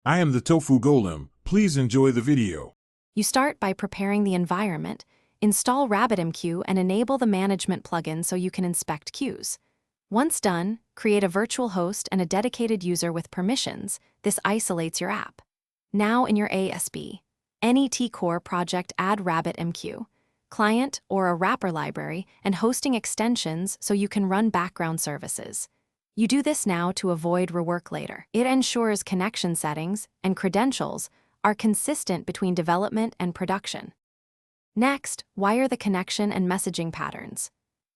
I am the Tofu Golem. Please enjoy the video. You start by preparing the environment, install Rabbitmq, and enable the management plugin so you can inspect queues. Once done, create a virtual host and a dedicated user with permissions. This isolates your app. Now in your ASB, NET Core project, add Rabbitmq, client or a wrapper library, and hosting extensions so you can run background services. You do this now to avoid rework later. It ensures connection settings and credentials are consistent between development and production. Next, wire the connection and messaging patterns.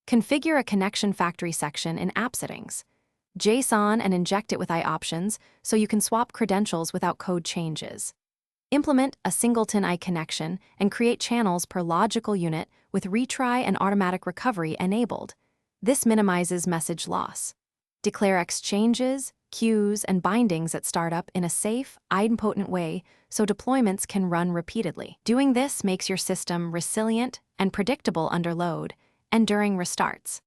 Configure a connection factory section in app settings. JSON and inject it with iOptions so you can swap credentials without code changes. Implement a singleton I connection and create channels per logical unit with retry and automatic recovery enabled. This minimizes message loss. Declare exchanges, queues, and bindings at startup in a safe, idempotent way so deployments can run repeatedly. Doing this makes your system resilient and predictable under load and during restarts.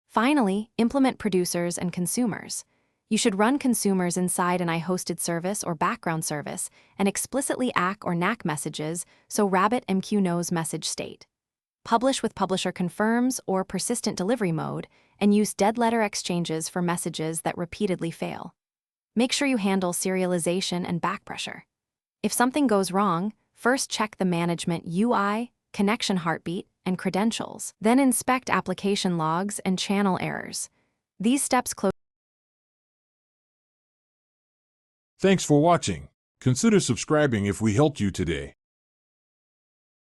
Finally, implement producers and consumers. You should run consumers inside an I-hosted service or background service and explicitly ACK or NACK messages so Rabbitmq knows message state. Publish with publisher confirms or persistent delivery mode, and use dead letter exchanges for messages that repeatedly fail. Make sure you handle serialization and backpressure. If something goes wrong, first check the management UI, connection heartbeat, and credentials. Then inspect application logs and channel errors. These steps close. Thanks for watching. Consider subscribing if we helped you today.